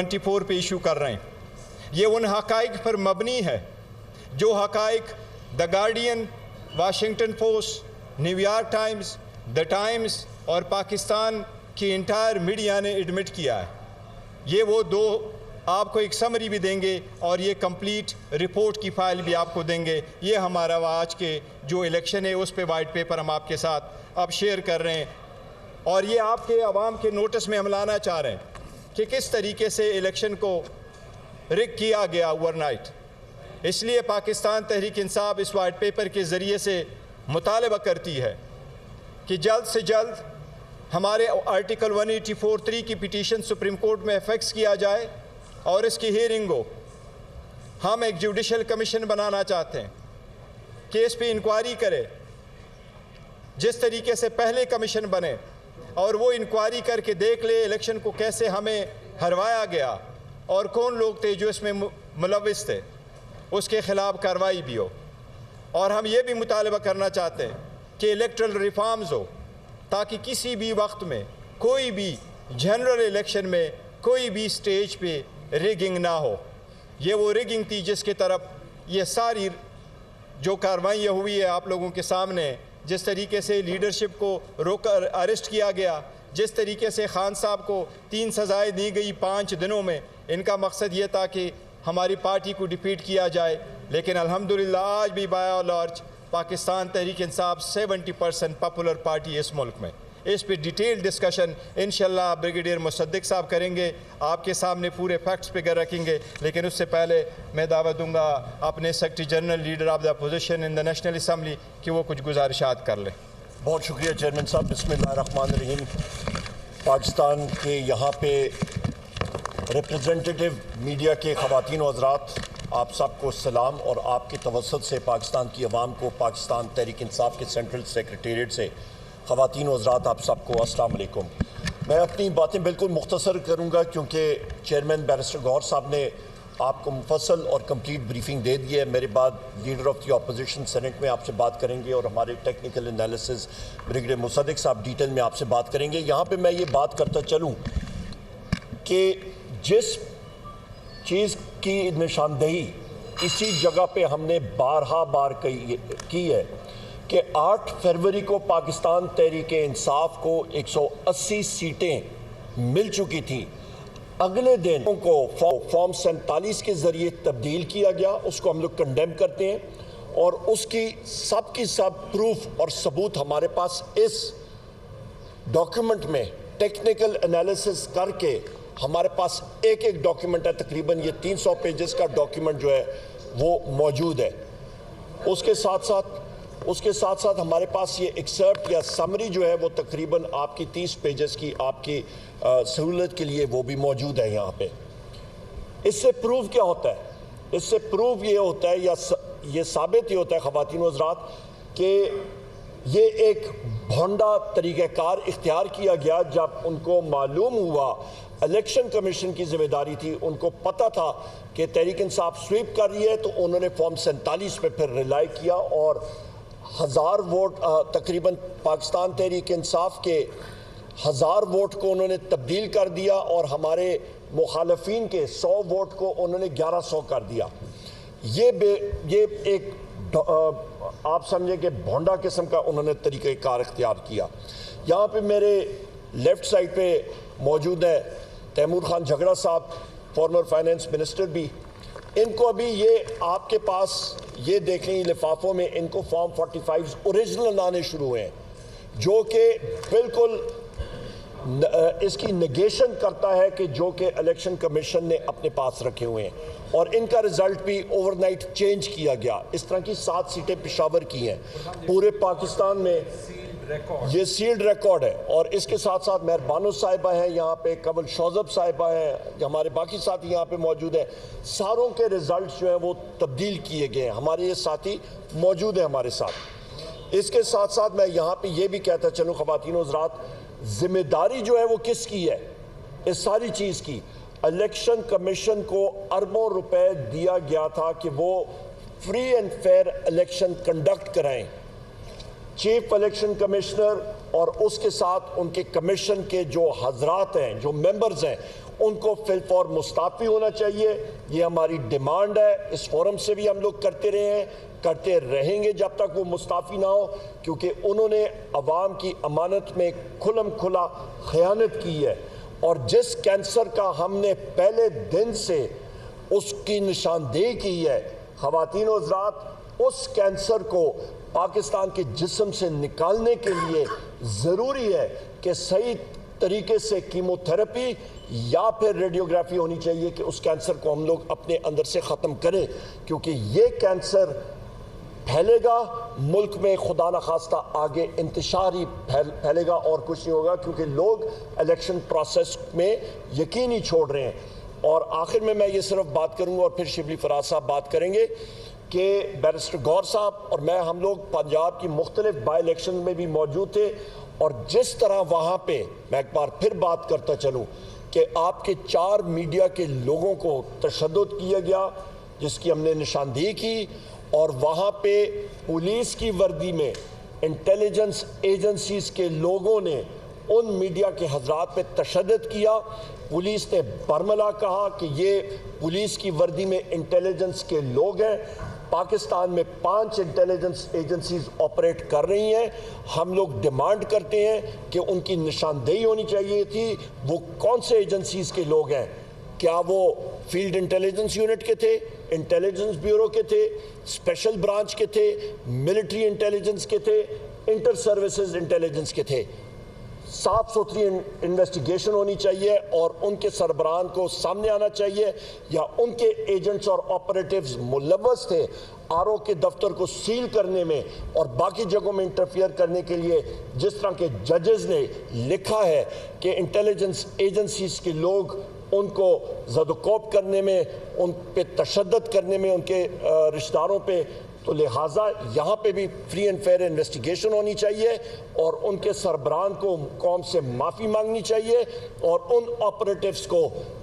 24 پہ ایشو کر رہے ہیں یہ ان حقائق پر مبنی ہے جو حقائق the Guardian, Washington Post, New York Times, the Times اور پاکستان کی انٹائر میڈیا نے ایڈمٹ کیا ہے۔ یہ وہ دو آپ کو ایک سمری بھی دیں گے اور یہ کمپلیٹ رپورٹ کی فائل بھی آپ کو دیں گے۔ یہ ہمارا آج کے جو الیکشن ہے اس پہ وائٹ پیپر ہم آپ کے ساتھ اب شیئر کر رہے ہیں، اور یہ آپ کے عوام کے نوٹس میں ہم لانا چاہ رہے ہیں کہ کس طریقے سے الیکشن کو رگ کیا گیا اوور نائٹ۔ اس لیے پاکستان تحریک انصاف اس وائٹ پیپر کے ذریعے سے مطالبہ کرتی ہے کہ جلد سے جلد ہمارے آرٹیکل 184(3) کی پٹیشن سپریم کورٹ میں فکس کیا جائے اور اس کی ہیئرنگ ہو۔ ہم ایک جوڈیشل کمیشن بنانا چاہتے ہیں کہ اس پہ انکوائری کرے جس طریقے سے پہلے کمیشن بنے، اور وہ انکوائری کر کے دیکھ لے الیکشن کو کیسے ہمیں ہروایا گیا اور کون لوگ تھے جو اس میں ملوث تھے، اس کے خلاف کارروائی بھی ہو۔ اور ہم یہ بھی مطالبہ کرنا چاہتے ہیں کہ الیکٹرل ریفارمز ہو تاکہ کسی بھی وقت میں کوئی بھی جنرل الیکشن میں کوئی بھی سٹیج پہ ریگنگ نہ ہو۔ یہ وہ ریگنگ تھی جس کی طرف یہ ساری جو کارروائیاں ہوئی ہے آپ لوگوں کے سامنے، جس طریقے سے لیڈرشپ کو روک کر اریسٹ کیا گیا، جس طریقے سے خان صاحب کو 3 سزائیں دی گئی 5 دنوں میں، ان کا مقصد یہ تھا کہ ہماری پارٹی کو ڈیفیٹ کیا جائے۔ لیکن الحمدللہ آج بھی بائی اور large Pakistan Tehreek Insaf 70% popular party اس ملک میں۔ اس پہ ڈیٹیل ڈسکشن انشاءاللہ بریگیڈیئر مصدق صاحب کریں گے، آپ کے سامنے پورے فیکٹس پہ رکھیں گے۔ لیکن اس سے پہلے میں دعوت دوں گا اپنے secretary general leader of the opposition in the national assembly کہ وہ کچھ گزارشات کر لیں۔ بہت شکریہ چیئرمین صاحب۔ بسم اللہ الرحمن الرحیم۔ پاکستان کے یہاں پہ ریپرزینٹیٹیو میڈیا کے خواتین و حضرات، آپ سب کو سلام، اور آپ کے توسط سے پاکستان کی عوام کو پاکستان تحریک انصاف کے سینٹرل سیکریٹریٹ سے خواتین و حضرات آپ سب کو السلام علیکم۔ میں اپنی باتیں بالکل مختصر کروں گا کیونکہ چیئرمین بیرسٹر گوہر صاحب نے آپ کو مفصل اور کمپلیٹ بریفنگ دے دی ہے۔ میرے بعد leader of the opposition Senate میں آپ سے بات کریں گے، اور ہمارے ٹیکنیکل انالیسز بریگیڈیئر مصدق صاحب ڈیٹیل میں آپ سے بات کریں گے۔ یہاں پہ میں یہ بات کرتا چلوں کہ جس چیز کی نشاندہی اسی جگہ پہ ہم نے بار کی ہے کہ 8 فروری کو پاکستان تحریک انصاف کو 180 سیٹیں مل چکی تھیں۔ اگلے دن کو فارم 47 کے ذریعے تبدیل کیا گیا، اس کو ہم لوگ کنڈیم کرتے ہیں، اور اس کی سب پروف اور ثبوت ہمارے پاس اس ڈاکیومنٹ میں ٹیکنیکل انالیسس کر کے ہمارے پاس ایک ڈاکیومنٹ ہے، تقریباً یہ 300 پیجز کا ڈاکیومنٹ جو ہے وہ موجود ہے۔ اس کے ساتھ ساتھ ہمارے پاس یہ ایکسرپٹ یا سمری جو ہے وہ تقریباً آپ کی 30 پیجز کی آپ کی سہولت کے لیے وہ بھی موجود ہے یہاں پہ۔ اس سے پروف کیا ہوتا ہے؟ اس سے پروف یہ ہوتا ہے یا یہ ثابت یہ ہوتا ہے خواتین و حضرات کہ یہ ایک بھونڈا طریقہ کار اختیار کیا گیا۔ جب ان کو معلوم ہوا، الیکشن کمیشن کی ذمہ داری تھی، ان کو پتہ تھا کہ تحریک انصاف سویپ کر رہی ہے، تو انہوں نے فارم 47 پہ پھر ریلائی کیا، اور 1000 ووٹ تقریباً پاکستان تحریک انصاف کے 1000 ووٹ کو انہوں نے تبدیل کر دیا، اور ہمارے مخالفین کے 100 ووٹ کو انہوں نے 1100 کر دیا۔ یہ ایک آپ سمجھیں کہ بھونڈا قسم کا انہوں نے طریقہ کار اختیار کیا۔ یہاں پہ میرے لیفٹ سائڈ پہ موجود ہے تیمور خان جھگڑا صاحب، فارمر فائنانس منسٹر بھی۔ ان کو ابھی یہ آپ کے پاس یہ دیکھیں لفافوں میں ان کو فارم 45 اوریجنل آنے شروع ہوئے ہیں، جو کہ بالکل اس کی نگیشن کرتا ہے کہ جو کہ الیکشن کمیشن نے اپنے پاس رکھے ہوئے ہیں، اور ان کا رزلٹ بھی اوور نائٹ چینج کیا گیا۔ اس طرح کی 7 سیٹیں پشاور کی ہیں پورے پاکستان میں، یہ سیلڈ ریکارڈ ہے۔ اور اس کے ساتھ ساتھ مہربانو صاحبہ ہیں یہاں پہ، قبل شوزب صاحبہ ہیں، ہمارے باقی ساتھی یہاں پہ موجود ہیں، ساروں کے رزلٹ جو ہیں وہ تبدیل کیے گئے ہیں۔ ہمارے یہ ساتھی موجود ہیں ہمارے ساتھ۔ اس کے ساتھ ساتھ میں یہاں پہ یہ بھی کہتا چلوں خواتین و حضرات، ذمہ داری جو ہے وہ کس کی ہے اس ساری چیز کی؟ الیکشن کمیشن کو اربوں روپے دیا گیا تھا کہ وہ free and fair election conduct کرائیں۔ چیف الیکشن کمشنر اور اس کے ساتھ ان کے کمیشن کے جو حضرات ہیں، جو ممبرز ہیں، ان کو فی الفور مستعفی ہونا چاہیے. یہ ہماری ڈیمانڈ ہے, اس فورم سے بھی ہم لوگ کرتے رہے ہیں, کرتے رہیں گے جب تک وہ مستعفی نہ ہو, کیونکہ انہوں نے عوام کی امانت میں کھلم کھلا خیانت کی ہے. اور جس کینسر کا ہم نے پہلے دن سے اس کی نشاندہی کی ہے, خواتین و حضرات, اس کینسر کو پاکستان کے جسم سے نکالنے کے لیے ضروری ہے کہ صحیح طریقے سے کیمو تھراپی یا پھر ریڈیوگرافی ہونی چاہیے کہ اس کینسر کو ہم لوگ اپنے اندر سے ختم کریں, کیونکہ یہ کینسر پھیلے گا ملک میں, خدا نخواستہ آگے انتشار ہی پھیلے گا اور کچھ نہیں ہوگا, کیونکہ لوگ الیکشن پروسیس میں یقین ہی چھوڑ رہے ہیں. اور آخر میں یہ صرف بات کروں گا اور پھر شبلی فراز صاحب بات کریں گے کہ بیرسٹر گور صاحب اور میں ہم لوگ پنجاب کی مختلف بائی الیکشن میں بھی موجود تھے, اور جس طرح وہاں پہ میں ایک بار پھر بات کرتا چلوں کہ آپ کے 4 میڈیا کے لوگوں کو تشدد کیا گیا جس کی ہم نے نشاندہی کی, اور وہاں پہ پولیس کی وردی میں انٹیلیجنس ایجنسیز کے لوگوں نے ان میڈیا کے حضرات پہ تشدد کیا. پولیس نے برملا کہا کہ یہ پولیس کی وردی میں انٹیلیجنس کے لوگ ہیں. پاکستان میں 5 انٹیلیجنس ایجنسیز آپریٹ کر رہی ہیں. ہم لوگ ڈیمانڈ کرتے ہیں کہ ان کی نشاندہی ہونی چاہیے تھی. وہ کون سے ایجنسیز کے لوگ ہیں؟ کیا وہ فیلڈ انٹیلیجنس یونٹ کے تھے, انٹیلیجنس بیورو کے تھے, اسپیشل برانچ کے تھے, ملٹری انٹیلیجنس کے تھے, انٹر سروسز انٹیلیجنس کے تھے؟ صاف ستھری انویسٹیگیشن ہونی چاہیے اور ان کے سربراہان کو سامنے آنا چاہیے, یا ان کے ایجنٹس اور آپریٹیوز ملوث تھے آر او کے دفتر کو سیل کرنے میں اور باقی جگہوں میں انٹرفیئر کرنے کے لیے, جس طرح کے ججز نے لکھا ہے کہ انٹیلیجنس ایجنسیز کے لوگ ان کو زد و کوب کرنے میں, ان پہ تشدد کرنے میں, ان کے رشتہ داروں پہ. تو لہٰذا یہاں پہ بھی فری اینڈ فیئر انویسٹیگیشن ہونی چاہیے اور ان کے سربراہان کو قوم سے معافی مانگنی چاہیے اور ان آپریٹیوز کو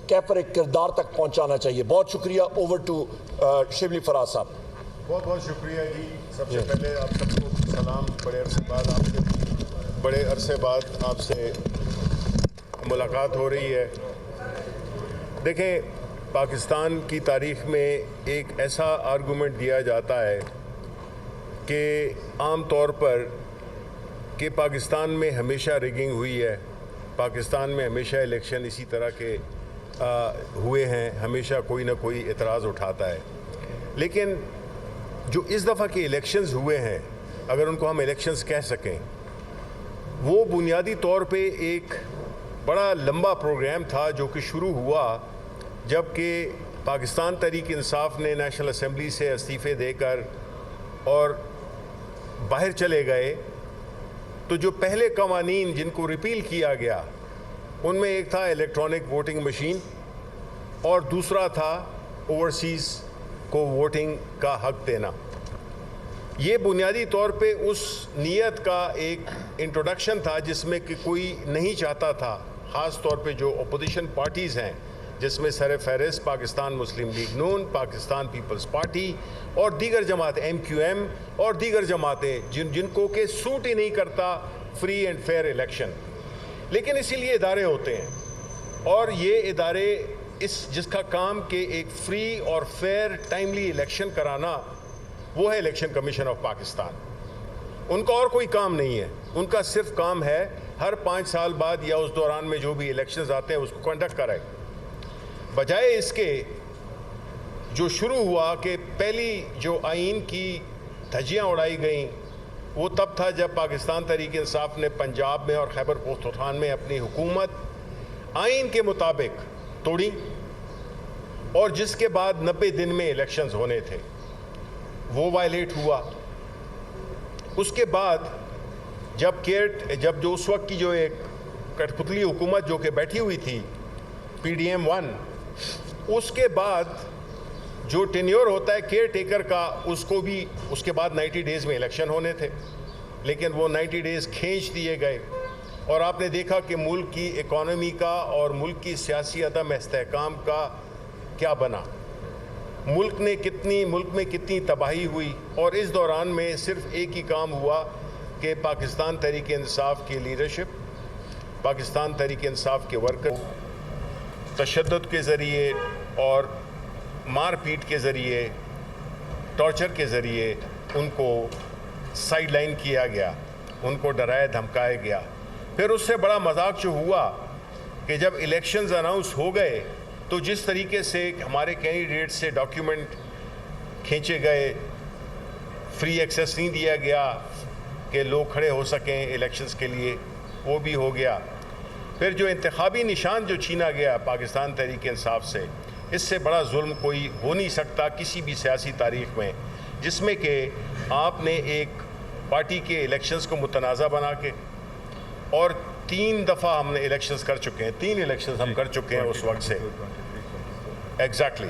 کیفر کردار تک پہنچانا چاہیے. بہت شکریہ. اوور ٹو شبلی فراز صاحب. بہت بہت شکریہ جی. سب سے پہلے آپ سب کو سلام. بڑے عرصے بعد آپ سے ملاقات ہو رہی ہے. دیکھیں, پاکستان کی تاریخ میں ایک ایسا آرگومنٹ دیا جاتا ہے کہ عام طور پر کہ پاکستان میں ہمیشہ ریگنگ ہوئی ہے, پاکستان میں ہمیشہ الیکشن اسی طرح کے ہوئے ہیں, ہمیشہ کوئی نہ کوئی اعتراض اٹھاتا ہے. لیکن جو اس دفعہ کے الیکشنز ہوئے ہیں, اگر ان کو ہم الیکشنز کہہ سکیں, وہ بنیادی طور پہ ایک بڑا لمبا پروگرام تھا جو کہ شروع ہوا جب کہ پاکستان تحریک انصاف نے نیشنل اسمبلی سے استعفے دے کر اور باہر چلے گئے. تو جو پہلے قوانین جن کو ریپیل کیا گیا ان میں ایک تھا الیکٹرانک ووٹنگ مشین اور دوسرا تھا اوورسیز کو ووٹنگ کا حق دینا. یہ بنیادی طور پہ اس نیت کا ایک انٹروڈکشن تھا جس میں کہ کوئی نہیں چاہتا تھا, خاص طور پہ جو اپوزیشن پارٹیز ہیں جس میں سر فہرست پاکستان مسلم لیگ نون, پاکستان پیپلز پارٹی اور دیگر جماعتیں, ایم کیو ایم اور دیگر جماعتیں جن کو کہ سوٹ ہی نہیں کرتا فری اینڈ فیئر الیکشن. لیکن اسی لیے ادارے ہوتے ہیں, اور یہ ادارے جس کا کام کہ ایک فری اور فیئر ٹائملی الیکشن کرانا, وہ ہے الیکشن کمیشن آف پاکستان. ان کا اور کوئی کام نہیں ہے, ان کا صرف کام ہے ہر 5 سال بعد یا اس دوران میں جو بھی الیکشنز آتے ہیں اس کو کنڈکٹ کرائے. بجائے اس کے جو شروع ہوا کہ پہلی جو آئین کی دھجیاں اڑائی گئیں وہ تب تھا جب پاکستان تحریک انصاف نے پنجاب میں اور خیبر پختونخوا میں اپنی حکومت آئین کے مطابق توڑی, اور جس کے بعد 90 دن میں الیکشنز ہونے تھے وہ وائلیٹ ہوا. اس کے بعد جب جو اس وقت کی جو ایک کٹپتلی حکومت جو کہ بیٹھی ہوئی تھی پی ڈی ایم 1, اس کے بعد جو ٹینیور ہوتا ہے کیئر ٹیکر کا, اس کو بھی اس کے بعد 90 ڈیز میں الیکشن ہونے تھے, لیکن وہ 90 ڈیز کھینچ دیے گئے. اور آپ نے دیکھا کہ ملک کی اکانومی کا اور ملک کی سیاسی عدم استحکام کا کیا بنا, ملک میں کتنی تباہی ہوئی. اور اس دوران میں صرف ایک ہی کام ہوا کہ پاکستان تحریک انصاف کی لیڈرشپ, پاکستان تحریک انصاف کے ورکر تشدد کے ذریعے اور مار پیٹ کے ذریعے، ٹارچر کے ذریعے ان کو سائیڈ لائن کیا گیا، ان کو ڈرایا دھمکایا گیا۔ پھر اس سے بڑا مذاق جو ہوا کہ جب الیکشنز اناؤنس ہو گئے تو جس طریقے سے ہمارے کینڈیڈیٹ سے ڈاکیومنٹ کھینچے گئے، فری ایکسیس نہیں دیا گیا کہ لوگ کھڑے ہو سکیں الیکشنز کے لیے، وہ بھی ہو گیا۔ پھر جو انتخابی نشان جو چھینا گیا پاکستان تحریک انصاف سے، اس سے بڑا ظلم کوئی ہو نہیں سکتا کسی بھی سیاسی تاریخ میں، جس میں کہ آپ نے ایک پارٹی کے الیکشنز کو متنازع بنا کے، اور 3 دفعہ ہم نے الیکشنز کر چکے ہیں، 3 الیکشنز ہم کر چکے ہیں اس وقت سے ایگزیکٹلی،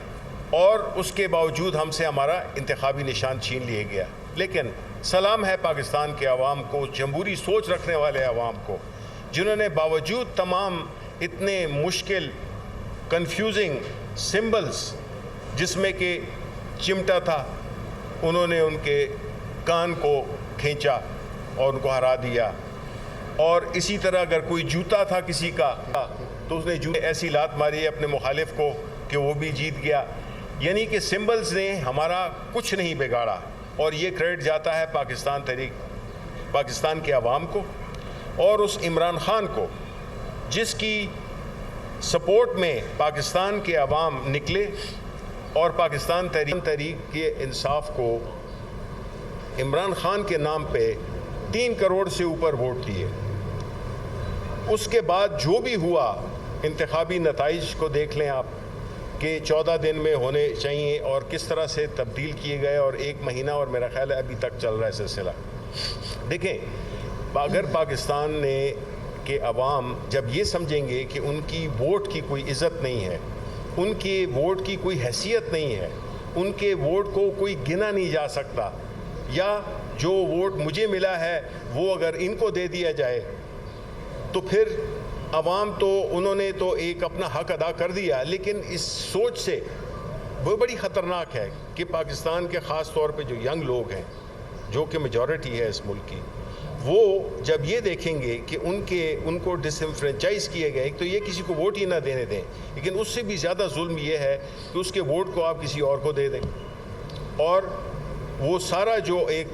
اور اس کے باوجود ہم سے ہمارا انتخابی نشان چھین لیا گیا۔ لیکن سلام ہے پاکستان کے عوام کو، جمہوری سوچ رکھنے والے عوام کو، جنہوں نے باوجود تمام اتنے مشکل کنفیوزنگ سمبلز جس میں کہ چمٹا تھا، انہوں نے ان کے کان کو کھینچا اور ان کو ہرا دیا، اور اسی طرح اگر کوئی جوتا تھا کسی کا تو اس نے جوتے ایسی لات ماری اپنے مخالف کو کہ وہ بھی جیت گیا۔ یعنی کہ سمبلز نے ہمارا کچھ نہیں بگاڑا، اور یہ کریڈٹ جاتا ہے پاکستان کے عوام کو اور اس عمران خان کو جس کی سپورٹ میں پاکستان کے عوام نکلے اور پاکستان تحریک کے انصاف کو عمران خان کے نام پہ 3 کروڑ سے اوپر ووٹ دیے۔ اس کے بعد جو بھی ہوا، انتخابی نتائج کو دیکھ لیں آپ کہ 14 دن میں ہونے چاہیے اور کس طرح سے تبدیل کیے گئے، اور 1 مہینہ اور میرا خیال ہے ابھی تک چل رہا ہے سلسلہ۔ دیکھیں، اگر پاکستان کے عوام جب یہ سمجھیں گے کہ ان کی ووٹ کی کوئی عزت نہیں ہے، ان کے ووٹ کی کوئی حیثیت نہیں ہے، ان کے ووٹ کو کوئی گنا نہیں جا سکتا، یا جو ووٹ مجھے ملا ہے وہ اگر ان کو دے دیا جائے، تو پھر عوام تو انہوں نے تو ایک اپنا حق ادا کر دیا۔ لیکن اس سوچ سے وہ بڑی خطرناک ہے کہ پاکستان کے خاص طور پہ جو ینگ لوگ ہیں، جو کہ میجورٹی ہے اس ملک کی، وہ جب یہ دیکھیں گے کہ ان کو ڈس انفرینچائز کیے گئے، تو یہ کسی کو ووٹ ہی نہ دینے دیں، لیکن اس سے بھی زیادہ ظلم یہ ہے کہ اس کے ووٹ کو آپ کسی اور کو دے دیں، اور وہ سارا جو ایک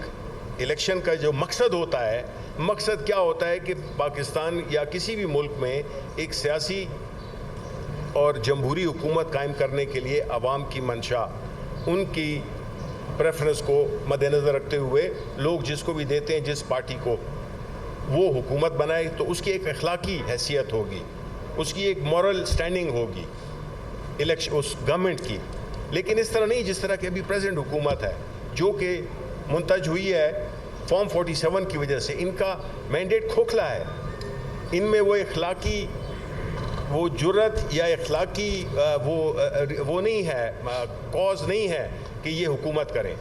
الیکشن کا جو مقصد ہوتا ہے، مقصد کیا ہوتا ہے کہ پاکستان یا کسی بھی ملک میں ایک سیاسی اور جمہوری حکومت قائم کرنے کے لیے عوام کی منشا، ان کی پریفرنس کو مد نظر رکھتے ہوئے لوگ جس کو بھی دیتے ہیں، جس پارٹی کو وہ حکومت بنائے، تو اس کی ایک اخلاقی حیثیت ہوگی، اس کی ایک مورل سٹینڈنگ ہوگی اس گورنمنٹ کی۔ لیکن اس طرح نہیں جس طرح کہ ابھی پریزنٹ حکومت ہے، جو کہ منتج ہوئی ہے فارم 47 کی وجہ سے۔ ان کا مینڈیٹ کھوکھلا ہے، ان میں وہ اخلاقی وہ جرت یا اخلاقی وہ نہیں ہے، کاز نہیں ہے کہ یہ حکومت کریں،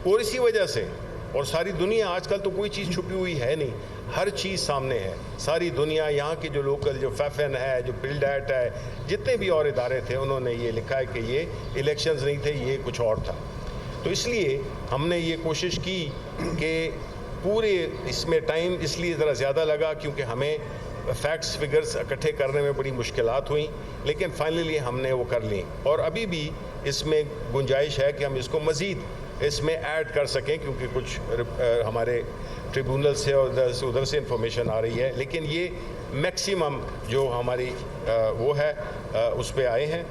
اور اسی وجہ سے، اور ساری دنیا آج کل تو کوئی چیز چھپی ہوئی ہے نہیں، ہر چیز سامنے ہے، ساری دنیا، یہاں کے جو لوکل جو فیفن ہے، جو پلڈیٹ ہے، جتنے بھی اور ادارے تھے، انہوں نے یہ لکھا ہے کہ یہ الیکشنز نہیں تھے، یہ کچھ اور تھا۔ تو اس لیے ہم نے یہ کوشش کی کہ پورے اس میں ٹائم اس لیے ذرا زیادہ لگا کیونکہ ہمیں فیکٹس فگرز اکٹھے کرنے میں بڑی مشکلات ہوئیں، لیکن فائنلی ہم نے وہ کر لیں، اور ابھی بھی اس میں گنجائش ہے کہ ہم اس کو مزید اس میں ایڈ کر سکیں، کیونکہ کچھ ہمارے ٹریبونل سے اور ادھر سے انفارمیشن آ رہی ہے، لیکن یہ میکسیمم جو ہماری وہ ہے اس پہ آئے ہیں۔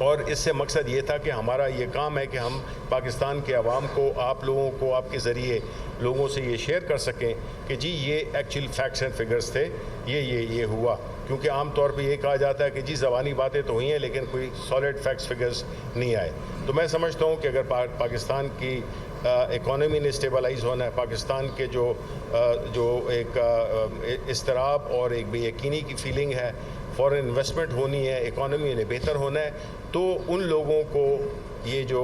اور اس سے مقصد یہ تھا کہ ہمارا یہ کام ہے کہ ہم پاکستان کے عوام کو، آپ لوگوں کو، آپ کے ذریعے لوگوں سے یہ شیئر کر سکیں کہ جی یہ ایکچوئل فیکٹس اینڈ فگرز تھے، یہ ہوا، کیونکہ عام طور پہ یہ کہا جاتا ہے کہ جی زبانی باتیں تو ہوئی ہیں لیکن کوئی سالڈ فیکٹس فگرز نہیں آئے۔ تو میں سمجھتا ہوں کہ اگر پاکستان کی اکانومی نے اسٹیبلائز ہونا ہے، پاکستان کے جو ایک اضطراب اور ایک بے یقینی کی فیلنگ ہے، فورن انویسٹمنٹ ہونی ہے، اکانومی نے بہتر ہونا ہے، تو ان لوگوں کو یہ جو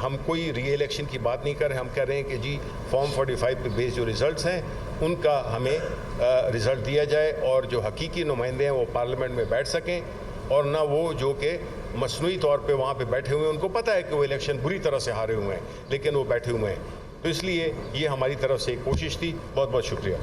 ہم کوئی ری الیکشن کی بات نہیں کر رہے، ہم کہہ رہے ہیں کہ جی فارم 45 پہ بیس جو ریزلٹس ہیں ان کا ہمیں رزلٹ دیا جائے، اور جو حقیقی نمائندے ہیں وہ پارلیمنٹ میں بیٹھ سکیں، اور نہ وہ جو کہ مصنوعی طور پہ وہاں پہ بیٹھے ہوئے ہیں، ان کو پتہ ہے کہ وہ الیکشن بری طرح سے ہارے ہوئے ہیں لیکن وہ بیٹھے ہوئے ہیں۔ تو اس لیے یہ ہماری طرف سے ایک کوشش تھی۔ بہت بہت شکریہ۔